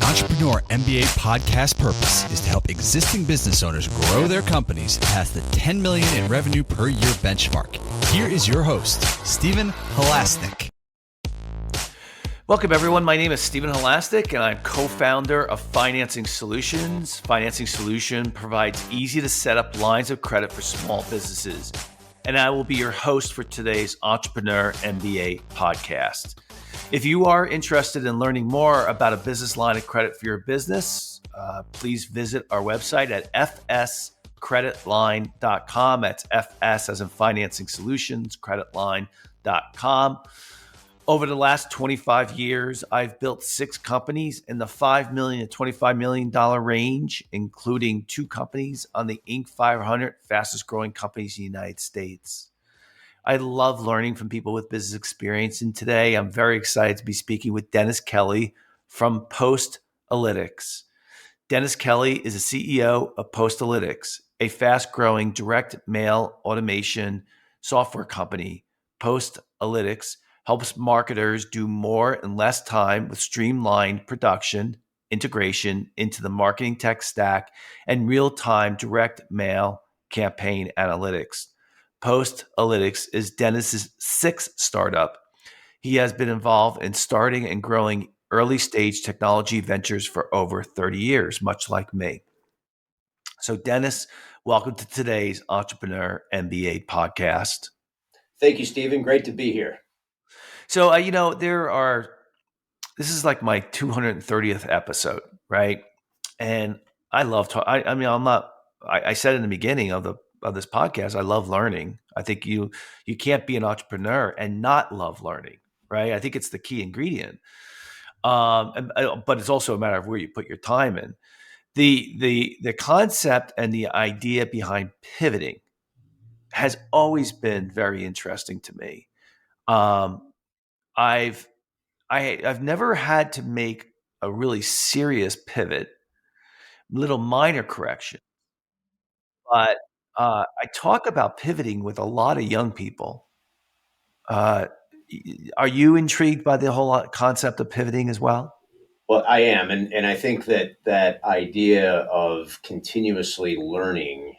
Entrepreneur MBA podcast purpose is to help existing business owners grow their companies past the 10 million in revenue per year benchmark. Here is your host, Stephen Halasnik. Welcome, everyone. My name is Stephen Halasnik, and I'm co-founder of Financing Solutions. Financing Solution provides easy-to-set-up lines of credit for small businesses, and I will be your host for today's Entrepreneur MBA podcast. If you are interested in learning more about a business line of credit for your business, please visit our website at fscreditline.com. That's FS as in Financing Solutions, creditline.com. Over the last 25 years, I've built 6 companies in the $5 million to $25 million range, including 2 companies on the Inc. 500 fastest growing companies in the United States. I love learning from people with business experience, and today I'm very excited to be speaking with Dennis Kelly from Postalytics. Dennis Kelly is the CEO of Postalytics, a fast-growing direct mail automation software company. Postalytics helps marketers do more in less time with streamlined production, integration into the marketing tech stack, and real-time direct mail campaign analytics. Postalytics is Dennis's 6th startup. He has been involved in starting and growing early-stage technology ventures for over 30 years, much like me. So, Dennis, welcome to today's Entrepreneur MBA podcast. Thank you, Stephen. Great to be here. So, this is like my 230th episode, right? And I love talking. I said in the beginning of this podcast, I love learning. I think you can't be an entrepreneur and not love learning, right? I think it's the key ingredient. But it's also a matter of where you put your time in. The concept and the idea behind pivoting has always been very interesting to me. I've never had to make a really serious pivot, little minor correction, but I talk about pivoting with a lot of young people. Are you intrigued by the whole concept of pivoting as well? Well, I am, and I think that idea of continuously learning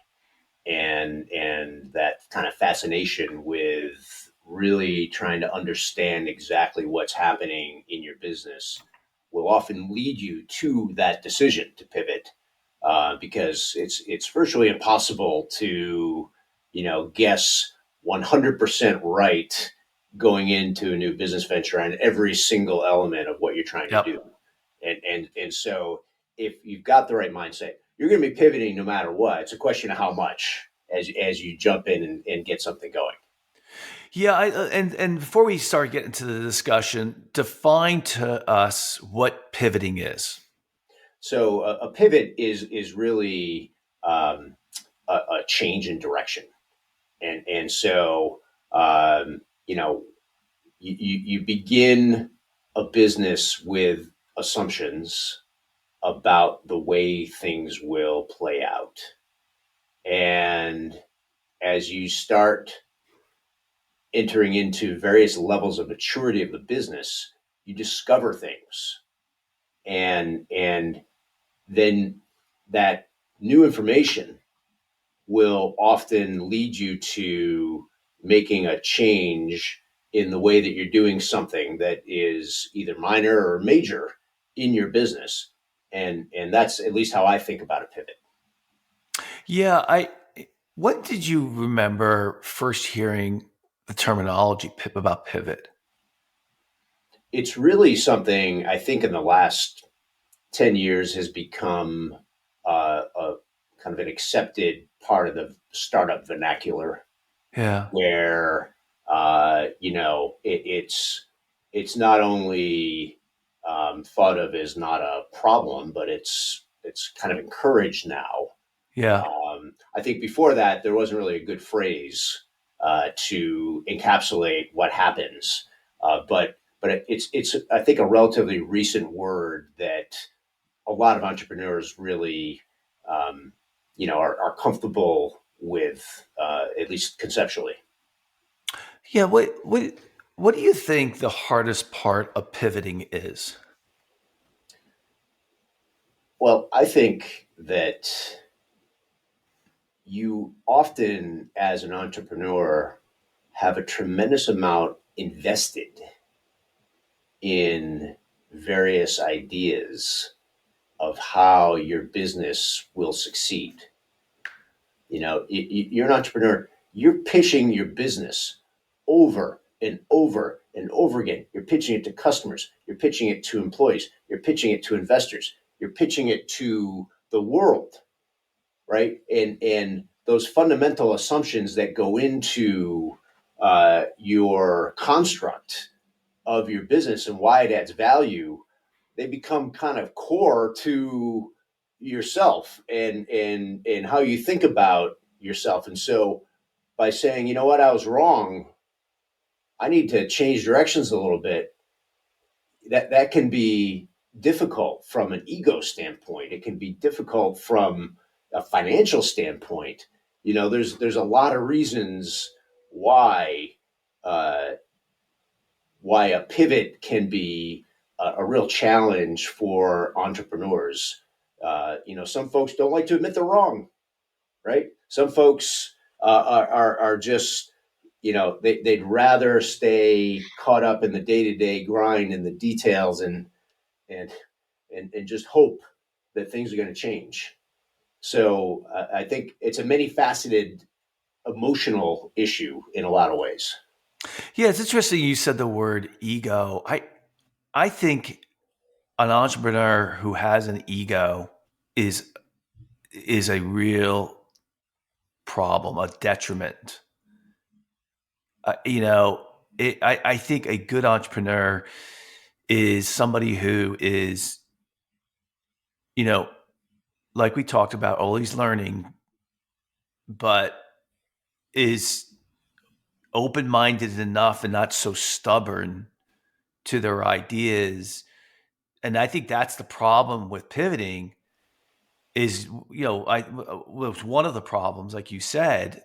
and that kind of fascination with really trying to understand exactly what's happening in your business will often lead you to that decision to pivot, because it's virtually impossible to guess 100% right going into a new business venture on every single element of what you're trying to do. And so if you've got the right mindset, you're going to be pivoting no matter what. It's a question of how much as you jump in and get something going. Yeah, and before we start getting to the discussion, define to us what pivoting is. So a pivot is really a change in direction, and so you begin a business with assumptions about the way things will play out. And as you start entering into various levels of maturity of the business, you discover things. And then that new information will often lead you to making a change in the way that you're doing something that is either minor or major in your business. And that's at least how I think about a pivot. Yeah, what did you remember first hearing the terminology about pivot? It's really something I think in the last 10 years has become a kind of an accepted part of the startup vernacular. Yeah. Where it's not only thought of as not a problem, but it's kind of encouraged now. Yeah. I think before that there wasn't really a good phrase to encapsulate what happens, but it's I think a relatively recent word that a lot of entrepreneurs really are comfortable with, at least conceptually. Yeah. What do you think the hardest part of pivoting is? Well, I think that you often, as an entrepreneur, have a tremendous amount invested in various ideas of how your business will succeed. You're an entrepreneur, you're pitching your business over and over and over again. You're pitching it to customers, you're pitching it to employees, you're pitching it to investors, you're pitching it to the world, right? And those fundamental assumptions that go into your construct of your business and why it adds value, they become kind of core to yourself and how you think about yourself. And so by saying, you know what, I was wrong, I need to change directions a little bit, that can be difficult from an ego standpoint. It can be difficult from a financial standpoint. There's a lot of reasons why uh, why a pivot can be a real challenge for entrepreneurs. Some folks don't like to admit they're wrong, right? Some folks are just, they'd rather stay caught up in the day-to-day grind and the details and and just hope that things are going to change. So I think it's a many faceted emotional issue in a lot of ways. Yeah, it's interesting you said the word ego. I think an entrepreneur who has an ego is is a real problem, a detriment. You know, I think a good entrepreneur is somebody who is, you know, like we talked about, always learning, but is open minded enough and not so stubborn to their ideas. And I think that's the problem with pivoting is, was one of the problems, like you said,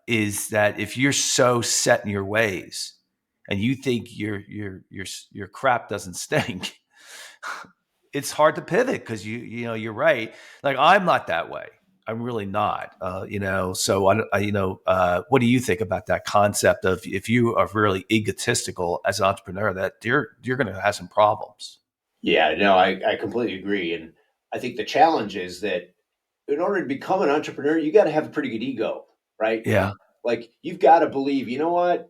is that if you're so set in your ways and you think your crap doesn't stink, it's hard to pivot because you're right. Like I'm not that way. I'm really not. So what do you think about that concept of if you are really egotistical as an entrepreneur, that you're going to have some problems? Yeah, no, I completely agree. And I think the challenge is that in order to become an entrepreneur, you got to have a pretty good ego, right? Yeah. Like you've got to believe, you know what?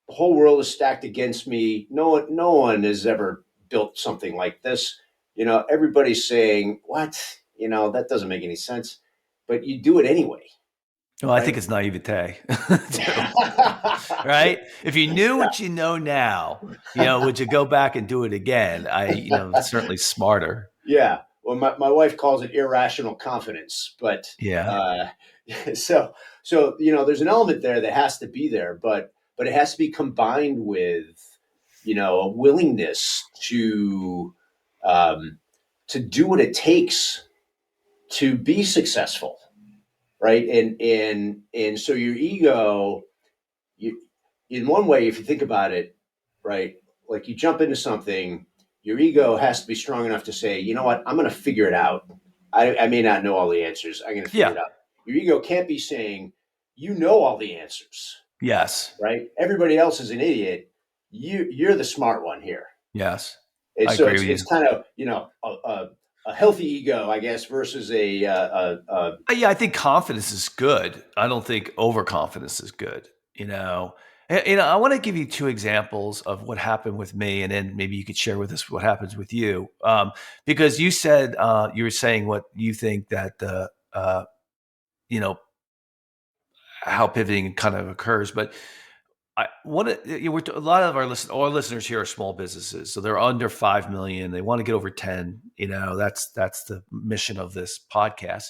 The whole world is stacked against me. No one has ever built something like this. Everybody's saying, what? That doesn't make any sense. But you do it anyway, Well, I think right? it's naivete too, right? If you knew what you know now, would you go back and do it again? Certainly smarter. Yeah. Well, my wife calls it irrational confidence, but Yeah. uh, so there's an element there that has to be there, but it has to be combined with a willingness um, to do what it takes to be successful, right? And so your ego, you in one way, if you think about it, right, like you jump into something, your ego has to be strong enough to say, you know what, I'm going to figure it out. I may not know all the answers. I'm going to figure Yeah. it out. Your ego can't be saying, you know all the answers, Yes. right? Everybody else is an idiot. You're the smart one here. Yes. And I so agree it's with you. it's kind of a healthy ego, I guess, versus a Yeah, I think confidence is good. I don't think overconfidence is good. I want to give you two examples of what happened with me, and then maybe you could share with us what happens with you. Because you said you were saying what you think that the you know how pivoting kind of occurs, but I want to. A lot of our listeners here are small businesses, so they're under 5 million. They want to get over 10. That's the mission of this podcast.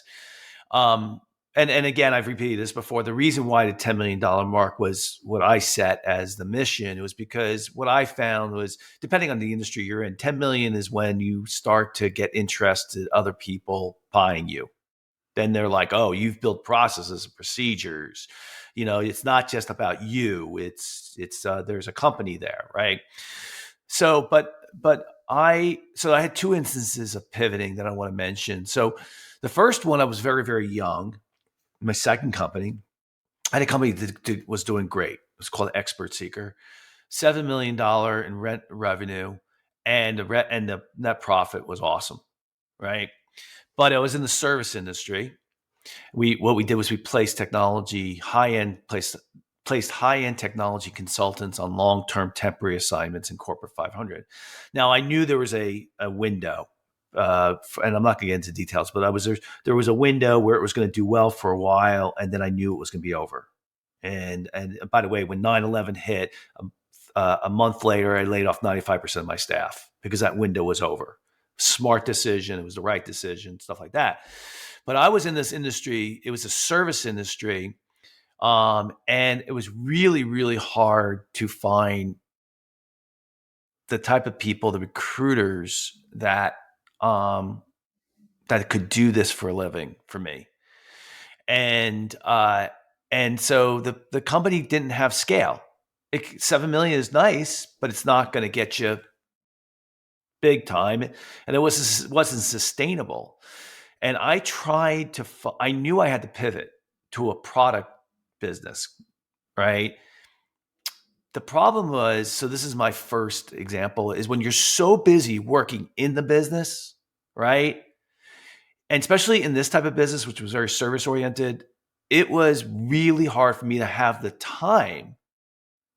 Um, and again, I've repeated this before. The reason why the $10 million mark was what I set as the mission. It was because what I found was, depending on the industry you're in, 10 million is when you start to get interested other people buying you. Then they're like, oh, you've built processes and procedures. It's not just about you. It's there's a company there, right? So, but I had two instances of pivoting that I want to mention. So the first one, I was very, very young. My second company, I had a company that was doing great. It was called Expert Seeker, $7 million in rent revenue, and the net profit was awesome, right? But I was in the service industry. What we did was we placed high end technology consultants on long term temporary assignments in corporate 500. Now I knew there was a window, and I'm not going to get into details, but there was a window where it was going to do well for a while, and then I knew it was going to be over. And by the way, when 9/11 hit, a month later, I laid off 95% of my staff because that window was over. Smart decision. It was the right decision, stuff like that. But I was in this industry. It was a service industry. And it was really, really hard to find the type of people, the recruiters that that could do this for a living for me. And so the company didn't have scale. 7 million is nice, but it's not going to get you big time, and it wasn't sustainable. And I tried to. I knew I had to pivot to a product business, right? The problem was, so this is my first example, is when you're so busy working in the business, right? And especially in this type of business, which was very service oriented, it was really hard for me to have the time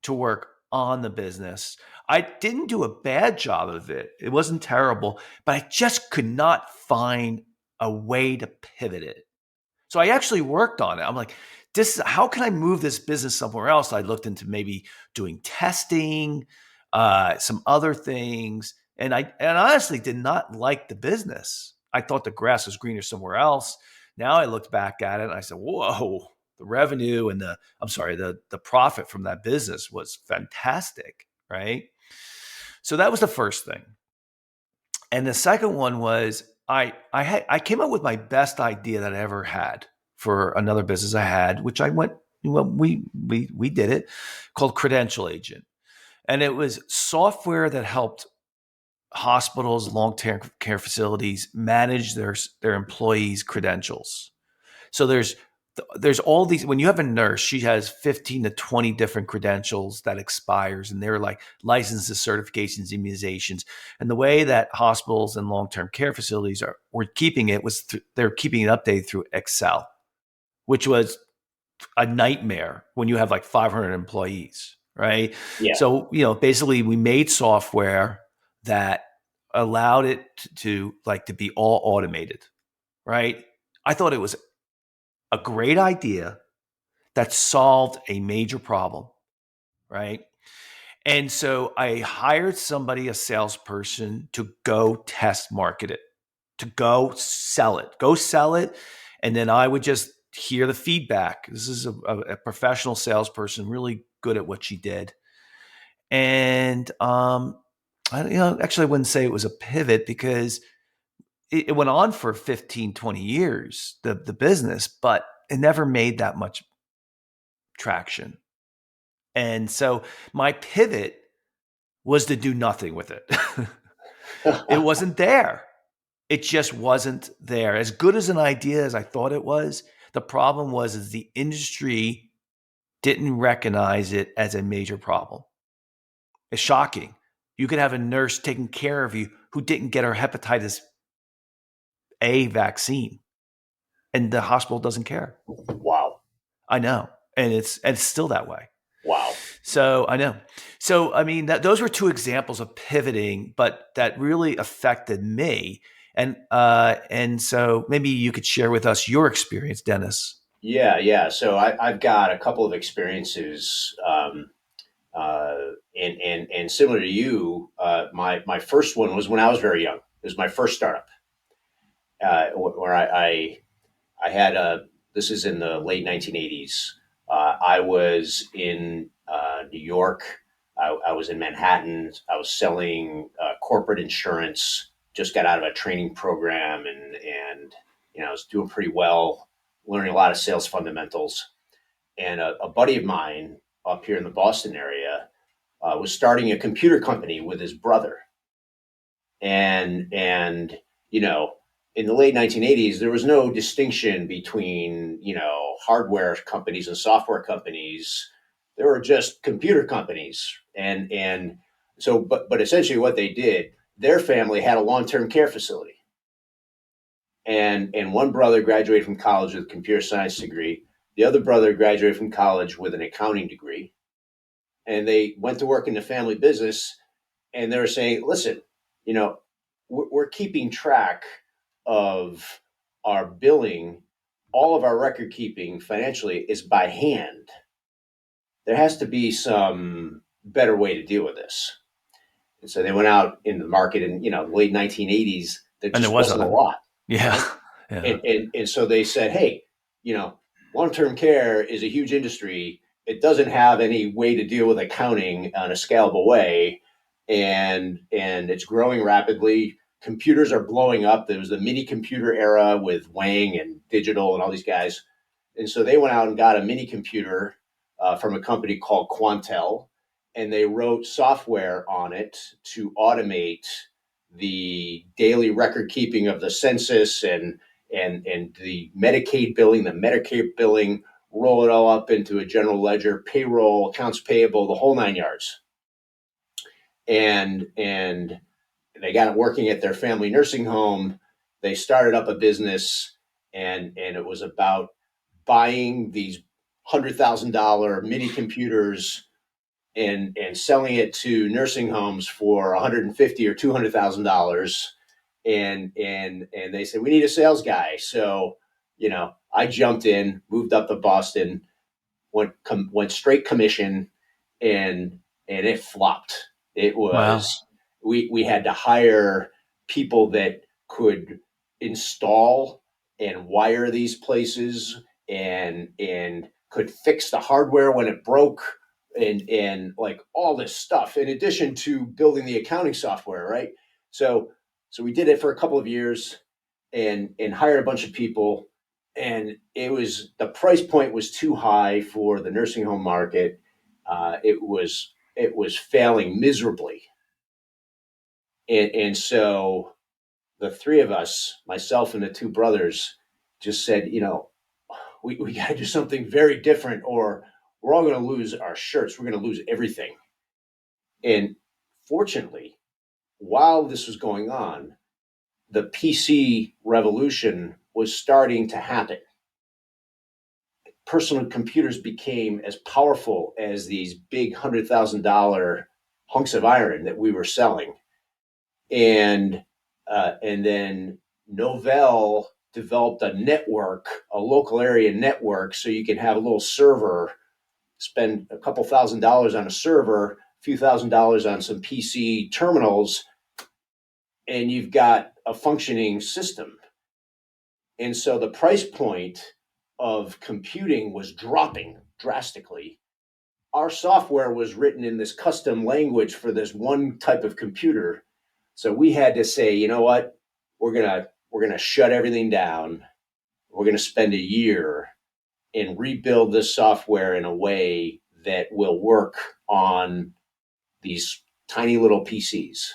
to work on the business. I didn't do a bad job of it. It wasn't terrible, but I just could not find a way to pivot it. So I actually worked on it. I'm like, how can I move this business somewhere else? I looked into maybe doing testing, some other things, and I honestly did not like the business. I thought the grass was greener somewhere else. Now I looked back at it and I said, "Whoa, the revenue and the profit from that business was fantastic." Right. So that was the first thing. And the second one was I came up with my best idea that I ever had for another business I had, which we did it, called Credential Agent. And it was software that helped hospitals, long-term care facilities manage their employees' credentials. So there's all these. When you have a nurse, she has 15 to 20 different credentials that expires, and they're like licenses, certifications, immunizations. And the way that hospitals and long-term care facilities were keeping it was they're keeping it updated through Excel, which was a nightmare when you have like 500 employees, right? Yeah. So basically, we made software that allowed it to be all automated, right? I thought it was a great idea that solved a major problem, right? And so I hired somebody, a salesperson, to go test market it, to go sell it. And then I would just hear the feedback. This is a professional salesperson, really good at what she did. And, actually, I wouldn't say it was a pivot because it went on for 15, 20 years, the business, but it never made that much traction. And so my pivot was to do nothing with it. It wasn't there. It just wasn't there. As good as an idea as I thought it was, the problem is the industry didn't recognize it as a major problem. It's shocking. You could have a nurse taking care of you who didn't get her hepatitis A vaccine, and the hospital doesn't care. Wow. I know. And it's still that way. Wow. So I know. So, I mean, those were two examples of pivoting, but that really affected me. And so maybe you could share with us your experience, Dennis. Yeah. So I've got a couple of experiences, and similar to you, my first one was when I was very young. It was my first startup, where I had this is in the late 1980s. I was in New York. I was in Manhattan. I was selling corporate insurance. Just got out of a training program, and I was doing pretty well, learning a lot of sales fundamentals. And a buddy of mine up here in the Boston area was starting a computer company with his brother. and in the late 1980s, there was no distinction between hardware companies and software companies. There were just computer companies, and so but essentially what they did, their family had a long-term care facility, and one brother graduated from college with a computer science degree. The other brother graduated from college with an accounting degree, and they went to work in the family business. And they were saying, listen, we're keeping track of our billing. All of our record keeping financially is by hand. There has to be some better way to deal with this. And so they went out in the market in the late 1980s. There just wasn't a lot. Yeah. Right? Yeah. And so they said, hey, long-term care is a huge industry. It doesn't have any way to deal with accounting on a scalable way, and it's growing rapidly. Computers are blowing up. There was the mini computer era with Wang and Digital and all these guys, and so they went out and got a mini computer from a company called Quantel, and they wrote software on it to automate the daily record keeping of the census and the Medicaid billing, the Medicare billing, roll it all up into a general ledger, payroll, accounts payable, the whole nine yards. And they got it working at their family nursing home. They started up a business, and it was about buying these $100,000 mini computers and selling it to nursing homes for $150,000 or $200,000. And they said, we need a sales guy. So, I jumped in, moved up to Boston, went straight commission, and it flopped. It was, we had to hire people that could install and wire these places and could fix the hardware when it broke, and like all this stuff in addition to building the accounting software, right? So we did it for a couple of years and hired a bunch of people, and the price point was too high for the nursing home market. It was failing miserably, and so the three of us, myself and the two brothers, just said, we got to do something very different, or we're all going to lose our shirts. We're going to lose everything. And fortunately, while this was going on, the PC revolution was starting to happen. Personal computers became as powerful as these big $100,000 hunks of iron that we were selling. And then Novell developed a network, a local area network, so you can have a little server, spend a couple $1,000s on a server, a few $1,000s on some PC terminals, and you've got a functioning system. And so the price point of computing was dropping drastically. Our software was written in this custom language for this one type of computer. So we had to say, you know what, we're gonna shut everything down. We're gonna spend a year and rebuild this software in a way that will work on these tiny little PCs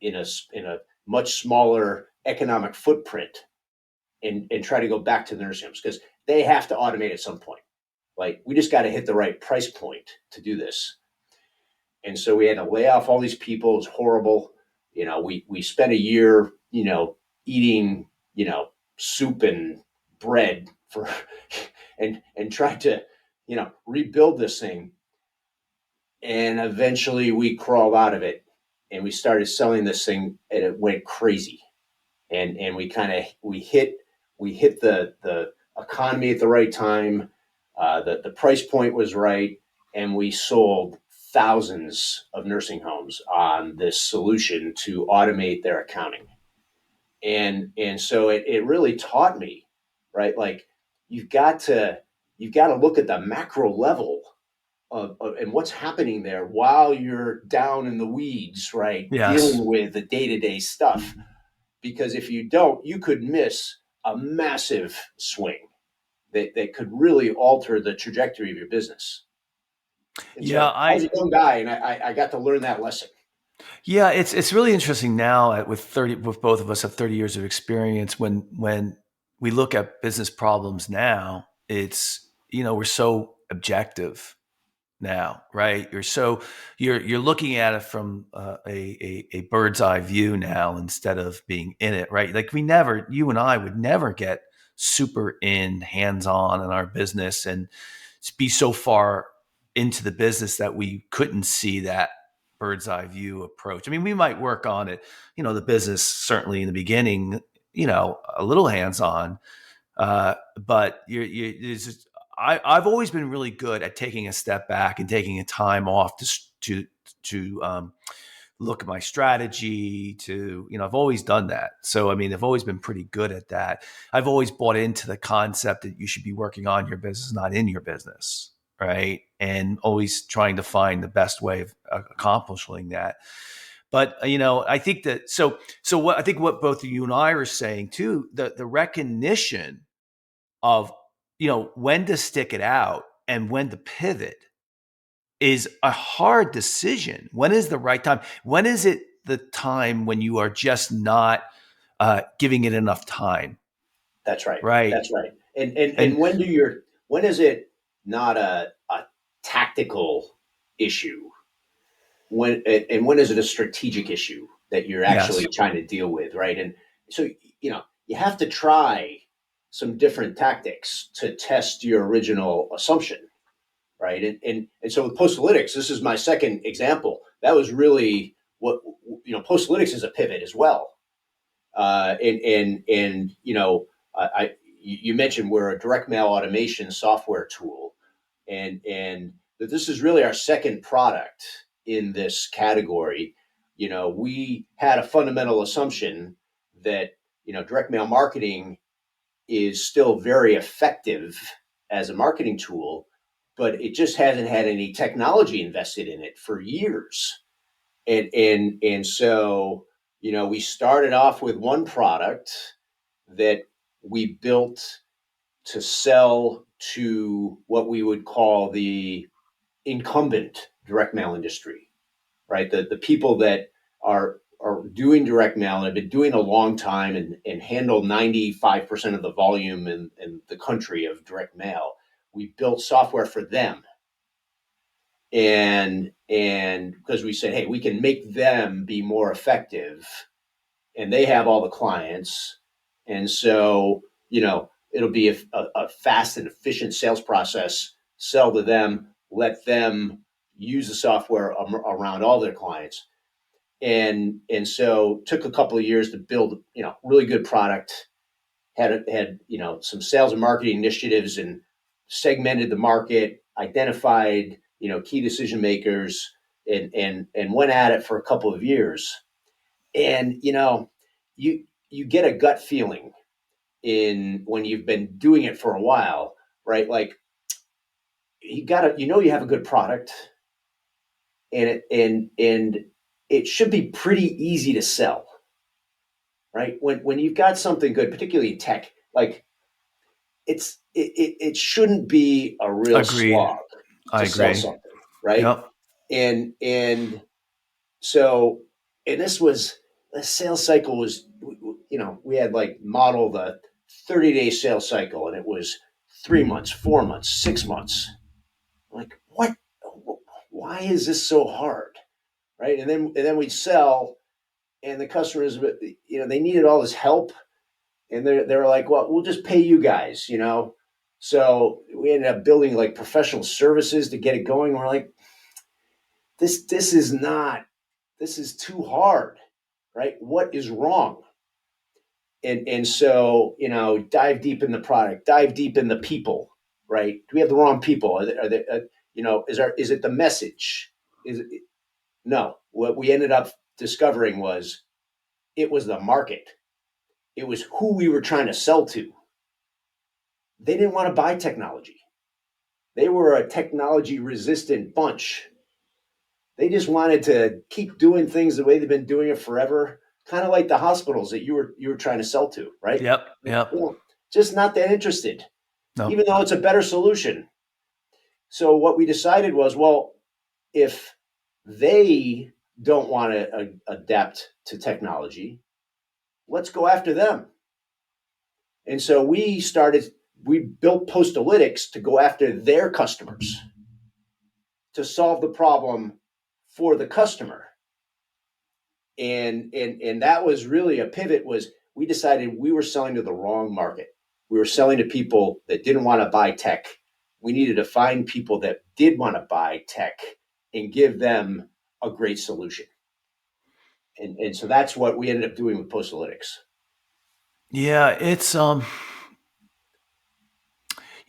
in a much smaller economic footprint, and try to go back to the nursing homes, because they have to automate at some point. Like, we just got to hit the right price point to do this. And so we had to lay off all these people. It was horrible. We spent a year, eating, soup and bread for, and tried to, rebuild this thing. And eventually we crawled out of it, and we started selling this thing, and it went crazy. And we hit the economy at the right time. The price point was right, and we sold thousands of nursing homes on this solution to automate their accounting. And so it really taught me, right? Like, you've got to look at the macro level of and what's happening there while you're down in the weeds, right? Yes. Dealing with the day-to-day stuff. Because if you don't, you could miss a massive swing that could really alter the trajectory of your business. And so I was a young guy, and I got to learn that lesson. Yeah, it's really interesting now with both of us have 30 years of experience. When we look at business problems now, it's we're so objective now, right? You're looking at it from a bird's eye view now instead of being in it, right? Like you and I would never get super in hands on in our business and be so far into the business that we couldn't see that bird's eye view approach. I mean, we might work on it, the business certainly in the beginning, a little hands on, but it's just, I've always been really good at taking a step back and taking a time off to look at my strategy. I've always done that. So I mean, I've always been pretty good at that. I've always bought into the concept that you should be working on your business, not in your business, right? And always trying to find the best way of accomplishing that. But I think that what I think what both you and I are saying too, the recognition of when to stick it out and when to pivot is a hard decision. When is the right time? When is it the time when you are just not giving it enough time? That's right. Right. That's right. And And when is it not a tactical issue? When is it a strategic issue that you're yes. actually trying to deal with, right? And so you have to try some different tactics to test your original assumption, right? And so with Postalytics, this is my second example. That was really what Postalytics is a pivot as well. And I you mentioned we're a direct mail automation software tool, and that this is really our second product in this category. We had a fundamental assumption that direct mail marketing is still very effective as a marketing tool, but it just hasn't had any technology invested in it for years. And so we started off with one product that we built to sell to what we would call the incumbent direct mail industry, right? The people that are doing direct mail and have been doing a long time and handle 95% of the volume in the country of direct mail. We built software for them. And because we said, hey, we can make them be more effective, and they have all the clients. And so, it'll be a fast and efficient sales process, sell to them, let them use the software around all their clients. And so took a couple of years to build, really good product, had some sales and marketing initiatives and segmented the market, identified, key decision makers, and went at it for a couple of years. And you get a gut feeling in when you've been doing it for a while, right? Like you have a good product, and it should be pretty easy to sell, right? When you've got something good, particularly in tech, like it shouldn't be a real Agreed. slog I to sell agree. something, right? Yep. And so, and the sales cycle was, we had like modeled a 30-day sales cycle, and it was 3 months, 4 months, 6 months. Like, what? Why is this so hard, right? And then we'd sell, and the customers, they needed all this help, and they were like, well, we'll just pay you guys. So we ended up building like professional services to get it going. We're like, this is too hard, right? What is wrong? And so dive deep in the product, dive deep in the people, right? Do we have the wrong people? Are they is it the message? Is it, no. What we ended up discovering was it was the market. It was who we were trying to sell to. They didn't want to buy technology. They were a technology resistant bunch. They just wanted to keep doing things the way they've been doing it forever, kind of like the hospitals that you were trying to sell to, right? Yep. Yep. Just not that interested, No. even though it's a better solution. So what we decided was, well, if they don't want to adapt to technology. Let's go after them. And so we built Postalytics to go after their customers, to solve the problem for the customer. And that was really a pivot. Was we decided we were selling to the wrong market. We were selling to people that didn't want to buy tech. We needed to find people that did want to buy tech and give them a great solution. And so that's what we ended up doing with Postalytics. Yeah, it's I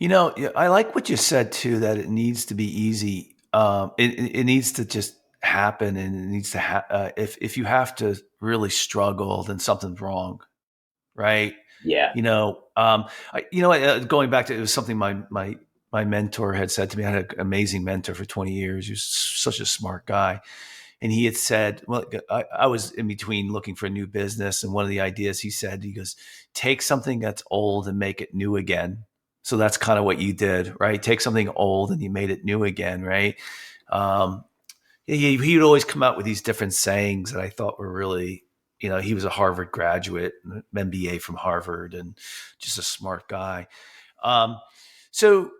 like what you said too, that it needs to be easy. It needs to just happen, and it needs to if you have to really struggle, then something's wrong, right? Yeah. Going back to, it was something my mentor had said to me. I had an amazing mentor for 20 years. He was such a smart guy. And he had said, well, I was in between looking for a new business. And one of the ideas he goes, take something that's old and make it new again. So that's kind of what you did, right? Take something old and you made it new again, right? Um, he would always come out with these different sayings that I thought were really, he was a Harvard graduate, MBA from Harvard, and just a smart guy. So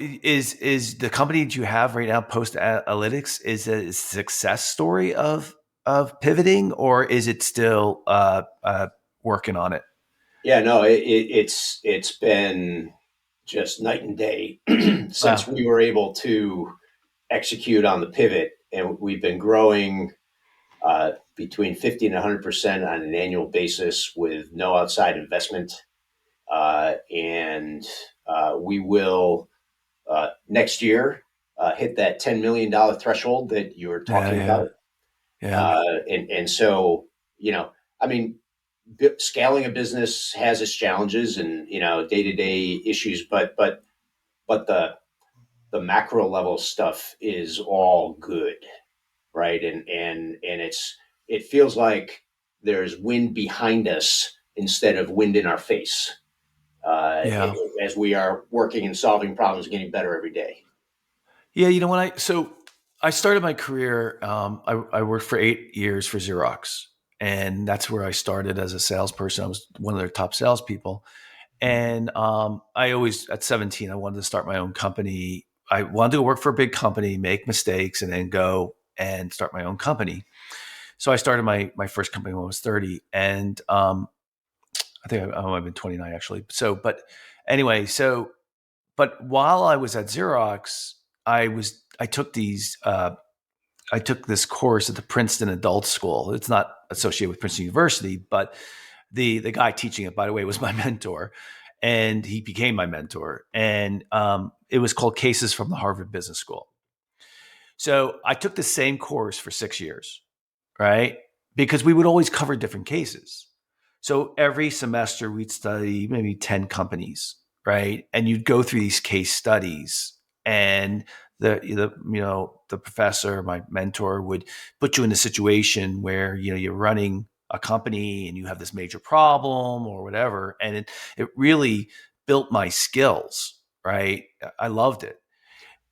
is the company that you have right now, Postalytics, is a success story of pivoting, or is it still working on it? Yeah, no, it's been just night and day since Wow. we were able to execute on the pivot, and we've been growing between 50 and 100% on an annual basis with no outside investment. And we will next year hit that $10 million threshold that you were Yeah, talking yeah, about. yeah, And so, I mean, scaling a business has its challenges and, day to day issues, but the macro level stuff is all good. Right. And it feels like there's wind behind us instead of wind in our face, yeah. as we are working and solving problems, getting better every day. Yeah, I started my career. I worked for 8 years for Xerox, and that's where I started as a salesperson. I was one of their top salespeople, and I always, at 17, I wanted to start my own company. I wanted to work for a big company, make mistakes, and then go and start my own company. So I started my first company when I was 30, and I think I might have been 29 actually. Anyway, but while I was at Xerox, I took I took this course at the Princeton Adult School. It's not associated with Princeton University, but the guy teaching it, by the way, was my mentor, and he became my mentor. And it was called Cases from the Harvard Business School. So I took the same course for 6 years, right? Because we would always cover different cases. So every semester we'd study maybe 10 companies, right? And you'd go through these case studies, and the professor, my mentor, would put you in a situation where, you're running a company and you have this major problem or whatever. And it really built my skills, right? I loved it.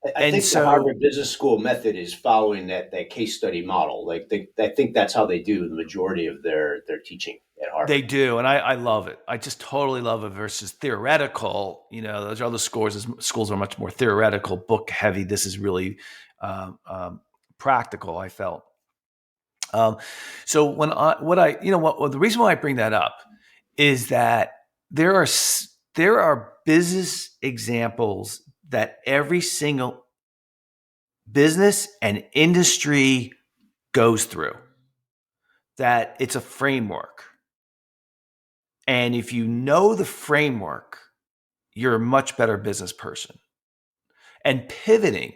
I And think the so Harvard Business School method is following that case study model. Like I think that's how they do the majority of their teaching at they Harvard. do, and I love it. I just totally love it versus theoretical. Those other schools are much more theoretical, book heavy. This is really practical, I felt. Um, so when I what I you know what well, the reason why I bring that up is that there are business examples that every single business and industry goes through. That it's a framework, and if you know the framework, you're a much better business person. And pivoting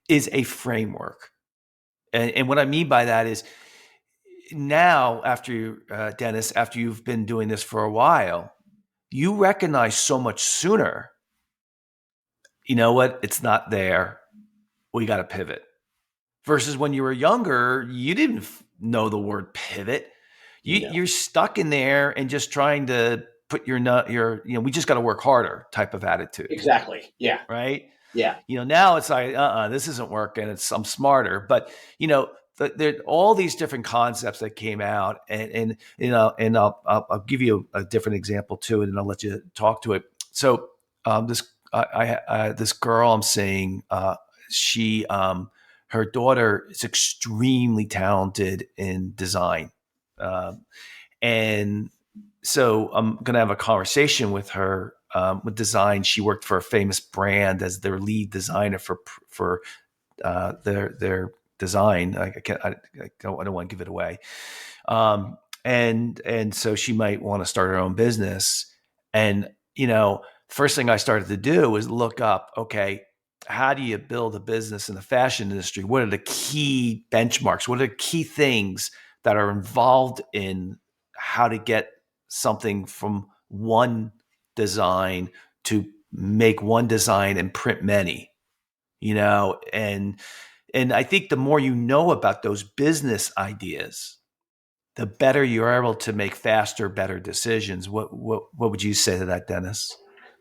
is a framework. And what I mean by that is, now, Dennis, after you've been doing this for a while, you recognize so much sooner, you know what, it's not there. We got to pivot. Versus when you were younger, you didn't know the word pivot. No, You're stuck in there and just trying to put we just got to work harder type of attitude. exactly. Yeah. Right? Yeah. Now it's like, this isn't working. I'm smarter. But, there are all these different concepts that came out, and I'll give you a different example too, and then I'll let you talk to it. So this girl I'm seeing, she her daughter is extremely talented in design, and so I'm going to have a conversation with her with design. She worked for a famous brand as their lead designer for their design. I don't want to give it away. And so she might want to start her own business. And first thing I started to do was look up, okay, how do you build a business in the fashion industry? What are the key benchmarks? What are the key things that are involved in how to get something from one design to make one design and print many, and I think the more you know about those business ideas, the better you're able to make faster, better decisions. What would you say to that, Dennis?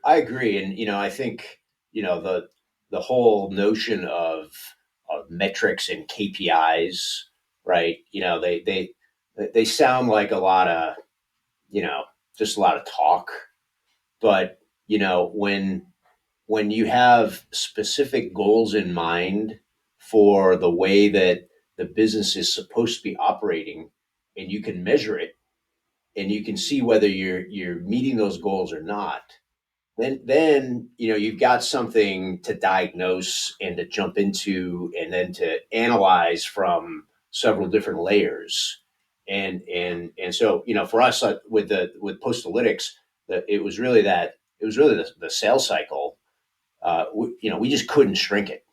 I agree. And, I think, the whole notion of metrics and KPIs, right? They sound like a lot of, just a lot of talk, but, when you have specific goals in mind for the way that the business is supposed to be operating, and you can measure it, and you can see whether you're meeting those goals or not, then you've got something to diagnose and to jump into, and then to analyze from several different layers. And so, for us, with Postalytics, that it was really the sales cycle. We just couldn't shrink it,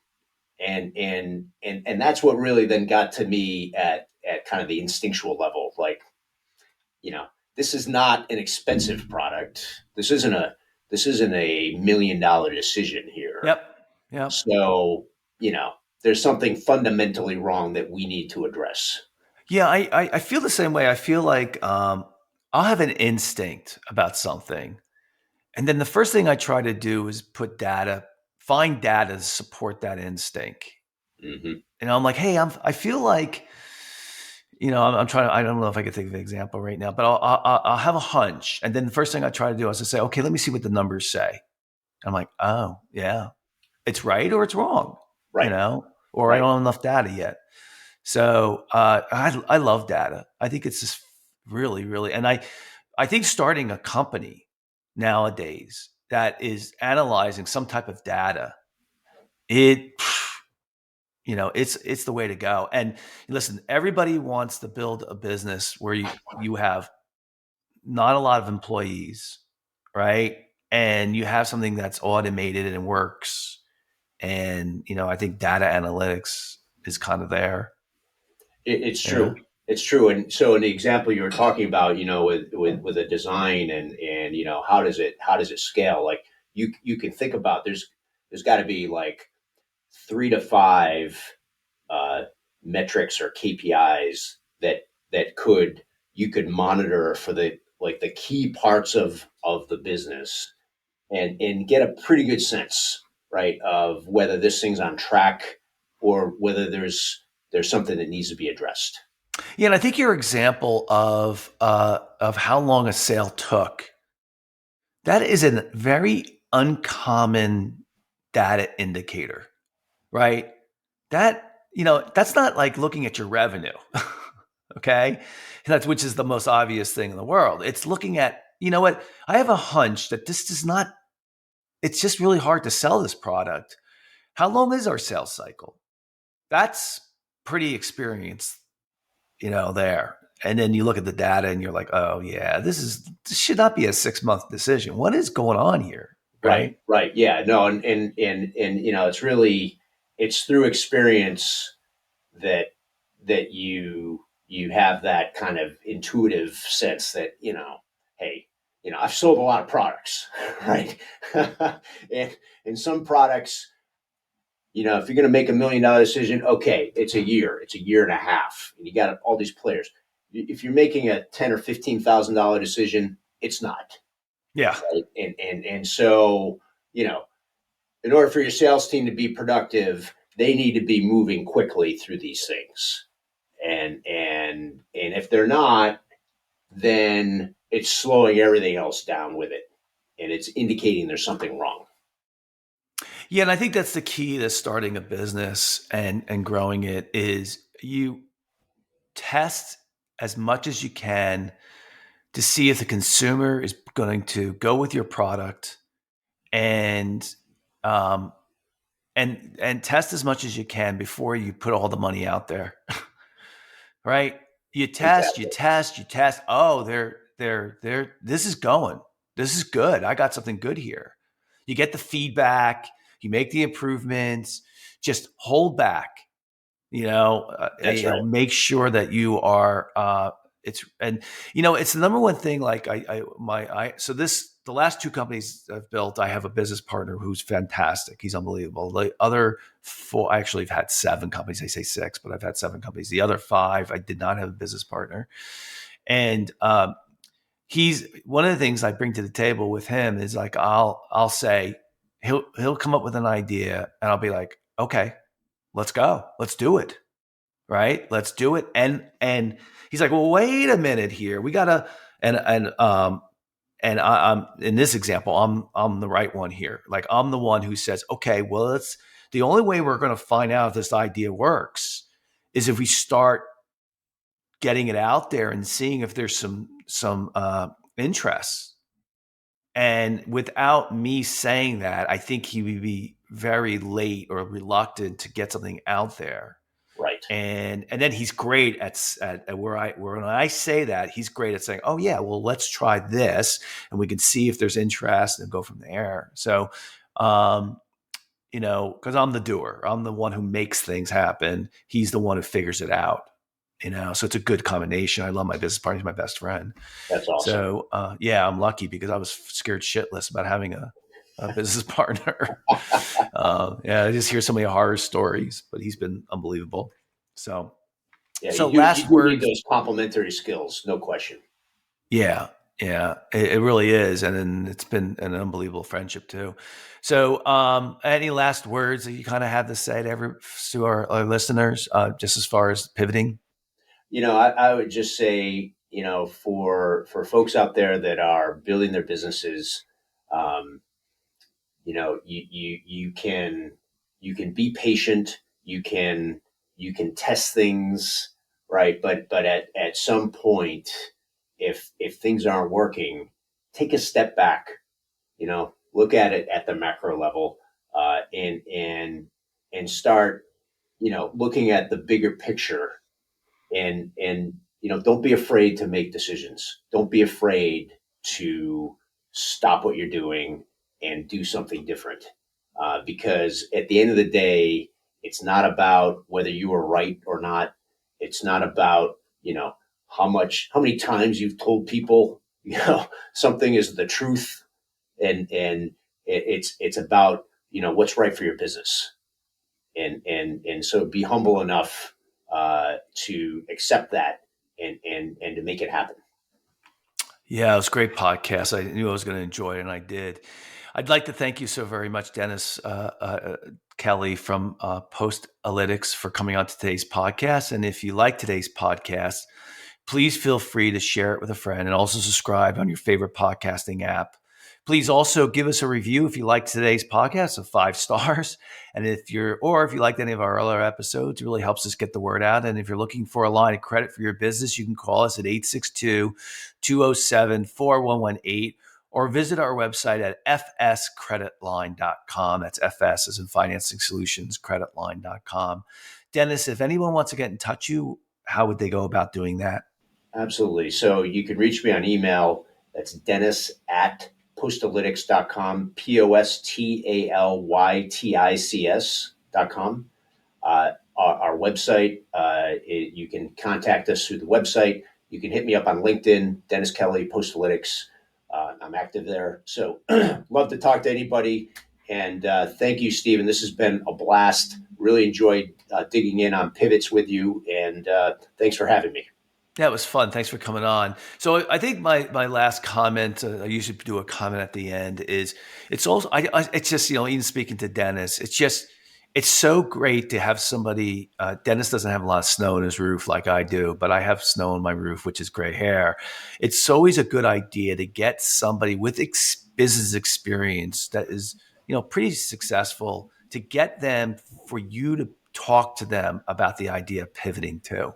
and that's what really then got to me at kind of the instinctual level. Like, you know, this is not an expensive product. This isn't a $1 million decision here. Yep. Yep. So, there's something fundamentally wrong that we need to address. Yeah, I feel the same way. I feel like I'll have an instinct about something. And then the first thing I try to do is find data to support that instinct. Hmm. And I'm like, hey, I feel like, I'm trying to, I don't know if I can think of an example right now, but I'll have a hunch. And then the first thing I try to do is to say, okay, let me see what the numbers say. I'm like, oh, yeah, it's right or it's wrong, Right. or I Right. don't have enough data yet. So I love data. I think it's just really, really, and I think starting a company nowadays that is analyzing some type of data, it it's the way to go. And listen, everybody wants to build a business where you have not a lot of employees, right? And you have something that's automated and works. And I think data analytics is kind of there. It's Yeah. true. It's true. And so, in the example you were talking about, with a design, and how does it scale? Like, you can think about, there's got to be like 3 to 5 uh, metrics or KPIs that you could monitor for the key parts of the business, and get a pretty good sense, right, of whether this thing's on track, or whether there's something that needs to be addressed. Yeah, and I think your example of how long a sale took, that is a very uncommon data indicator, right? That's not like looking at your revenue. Okay? That's which is the most obvious thing in the world. It's looking at, what? I have a hunch that this does not it's just really hard to sell this product. How long is our sales cycle? That's pretty experienced, there. And then you look at the data and you're like, oh yeah, this should not be a 6 month decision. What is going on here? Right, Right. right, yeah, no, and it's through experience that you have that kind of intuitive sense that, hey, I've sold a lot of products, right? And some products, if you're going to make $1 million decision, okay, it's a year and a half, and you got all these players. If you're making a $10,000 or $15,000 decision, it's not. Yeah. Right? And so, you know in order for your sales team to be productive, they need to be moving quickly through these things. And if they're not, then it's slowing everything else down with it. And it's indicating there's something wrong. Yeah, and I think that's the key to starting a business and growing it is you test as much as you can to see if the consumer is going to go with your product and um, and test as much as you can before you put all the money out there. Right? You test, you Exactly. test, you test. Oh, they're this is going. This is good. I got something good here. You get the feedback, you make the improvements, just hold back. That's right. Make sure that you are it's the number one thing. Like so this the last two companies I've built, I have a business partner who's fantastic. He's unbelievable. The other four, I actually have had seven companies. I say six, but I've had seven companies. The other five, I did not have a business partner. And he's one of the things I bring to the table with him is like I'll say he'll come up with an idea and I'll be like, okay, let's go, let's do it. Right, let's do it. And he's like, well, wait a minute here. We gotta and I'm in this example, I'm the right one here. Like I'm the one who says, okay, well, it's the only way we're going to find out if this idea works is if we start getting it out there and seeing if there's some interest. And without me saying that, I think he would be very late or reluctant to get something out there. Right. And then he's great at where when I say that, he's great at saying, oh yeah, well, let's try this and we can see if there's interest and go from there. So because I'm the doer, I'm the one who makes things happen. He's the one who figures it out. So it's a good combination. I love my business partner. He's my best friend. That's awesome. So yeah, I'm lucky because I was scared shitless about having a business partner. Yeah, I just hear so many horror stories, but he's been unbelievable. So, yeah, so you last do word. need those complementary skills, no question. Yeah, yeah, it really is, and then it's been an unbelievable friendship too. So, any last words that you kind of have to say to our listeners, just as far as pivoting? I would just say, for folks out there that are building their businesses, um, you can be patient, you can test things, right? But at some point, if things aren't working, take a step back, look at it at the macro level, and start, looking at the bigger picture, and don't be afraid to make decisions. Don't be afraid to stop what you're doing and do something different, because at the end of the day, it's not about whether you were right or not. It's not about how many times you've told people something is the truth, and it's about what's right for your business, and so be humble enough to accept that, and to make it happen. Yeah, it was a great podcast. I knew I was going to enjoy it, and I did. I'd like to thank you so very much, Dennis Kelly from Postalytics, for coming on today's podcast. And if you like today's podcast, please feel free to share it with a friend and also subscribe on your favorite podcasting app. Please also give us a review if you liked today's podcast of 5 stars. And if you liked any of our other episodes, it really helps us get the word out. And if you're looking for a line of credit for your business, you can call us at 862-207-4118 or visit our website at fscreditline.com. That's FS as in Financing Solutions, creditline.com. Dennis, if anyone wants to get in touch with you, how would they go about doing that? Absolutely. So you can reach me on email. That's dennis@postalytics.com, postalytics.com. Our website, you can contact us through the website. You can hit me up on LinkedIn, Dennis Kelly, Postalytics. I'm active there. So love to talk to anybody. And thank you, Stephen. This has been a blast. Really enjoyed digging in on pivots with you. And thanks for having me. Yeah, it was fun. Thanks for coming on. So I think my last comment, I usually do a comment at the end, is it's also it's just, even speaking to Dennis, it's so great to have somebody. Dennis doesn't have a lot of snow in his roof like I do, but I have snow in my roof, which is gray hair. It's always a good idea to get somebody with business experience that is, pretty successful, to get them, for you to talk to them about the idea of pivoting too.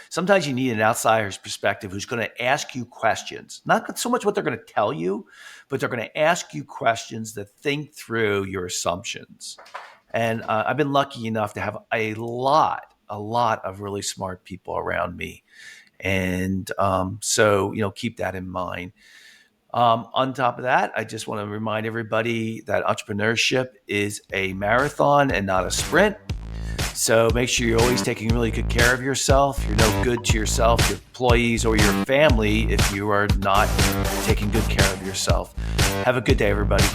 Sometimes you need an outsider's perspective who's going to ask you questions, not so much what they're going to tell you, but they're going to ask you questions that think through your assumptions. And I've been lucky enough to have a lot of really smart people around me. And so, keep that in mind. On top of that, I just want to remind everybody that entrepreneurship is a marathon and not a sprint. So make sure you're always taking really good care of yourself. You're no good to yourself, your employees, or your family if you are not taking good care of yourself. Have a good day, everybody.